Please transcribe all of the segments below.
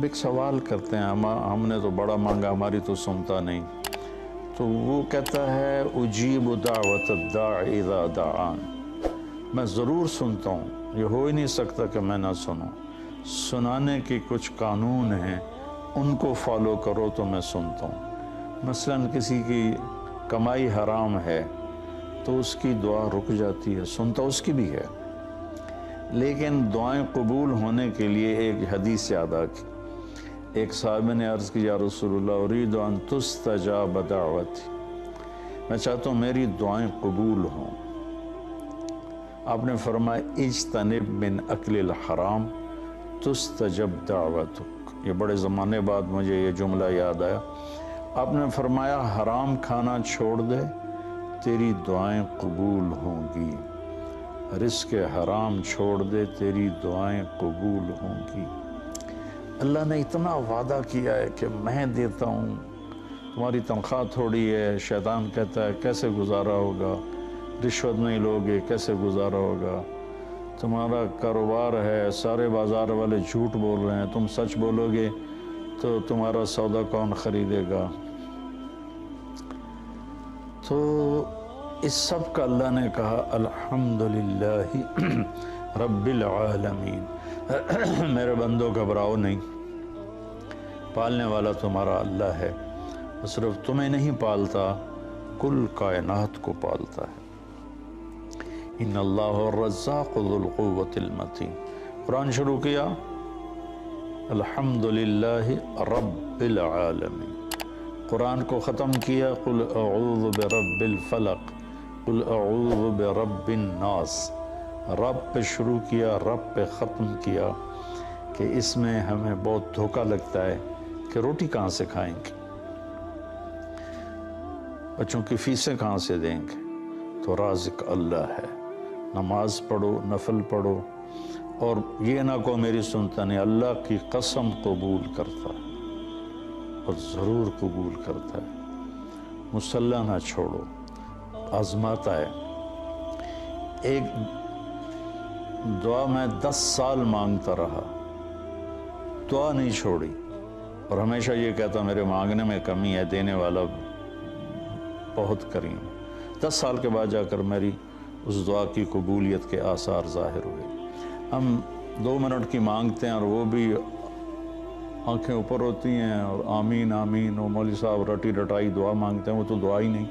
اب ایک سوال کرتے ہیں، ہم نے تو بڑا مانگا، ہماری تو سنتا نہیں. تو وہ کہتا ہے اجیب دعوت الداع اذا دعان، میں ضرور سنتا ہوں، یہ ہو ہی نہیں سکتا کہ میں نہ سنوں. سنانے کے کچھ قانون ہیں، ان کو فالو کرو تو میں سنتا ہوں. مثلا کسی کی کمائی حرام ہے تو اس کی دعا رک جاتی ہے، سنتا اس کی بھی ہے. لیکن دعائیں قبول ہونے کے لیے ایک حدیث یاد آ گئی. ایک صاحب نے عرض کی، یا رسول اللہ ارید ان تستجاب دعوتی، میں چاہتا ہوں میری دعائیں قبول ہوں. آپ نے فرمایا اجتنب من اکل الحرام تستجب دعوتک. یہ بڑے زمانے بعد مجھے یہ جملہ یاد آیا. آپ نے فرمایا حرام کھانا چھوڑ دے، تیری دعائیں قبول ہوں گی. رزق حرام چھوڑ دے، تیری دعائیں قبول ہوں گی. اللہ نے اتنا وعدہ کیا ہے کہ میں دیتا ہوں، تمہاری تنخواہ تھوڑی ہے. شیطان کہتا ہے کیسے گزارا ہوگا، رشوت نہیں لوگے کیسے گزارا ہوگا. تمہارا کاروبار ہے، سارے بازار والے جھوٹ بول رہے ہیں، تم سچ بولو گے تو تمہارا سودا کون خریدے گا. تو اس سب کا اللہ نے کہا الحمدللہ رب العالمین. میرے بندو گھبراؤ نہیں، پالنے والا تمہارا اللہ ہے. صرف تمہیں نہیں پالتا، کل کائنات کو پالتا ہے. ان اللہ الرزاق ذو القوۃ المتین. قرآن شروع کیا الحمدللہ رب العالمین، قرآن کو ختم کیا قل اعوذ برب الفلق، قل اعوذ برب الناس. رب پہ شروع کیا، رب پہ ختم کیا، کہ اس میں ہمیں بہت دھوکہ لگتا ہے کہ روٹی کہاں سے کھائیں گے، بچوں کی فیسیں کہاں سے دیں گے. تو رازق اللہ ہے. نماز پڑھو، نفل پڑھو، اور یہ نہ کہو میری سنتا نہیں. اللہ کی قسم قبول کرتا ہے، اور ضرور قبول کرتا ہے. مصلی نہ چھوڑو، آزماتا ہے. ایک دعا میں 10 سال مانگتا رہا، دعا نہیں چھوڑی، اور ہمیشہ یہ کہتا میرے مانگنے میں کمی ہے، دینے والا بہت کریم. 10 سال کے بعد جا کر میری اس دعا کی قبولیت کے آثار ظاہر ہوئے. ہم 2 منٹ کی مانگتے ہیں اور وہ بھی آنکھیں اوپر ہوتی ہیں اور آمین آمین، اور مولوی صاحب رٹی رٹائی دعا مانگتے ہیں. وہ تو دعا ہی نہیں.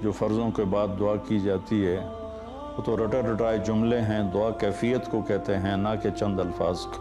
جو فرضوں کے بعد دعا کی جاتی ہے وہ تو رٹے رٹائے جملے ہیں. دعا کیفیت کو کہتے ہیں، نہ کہ چند الفاظ کو.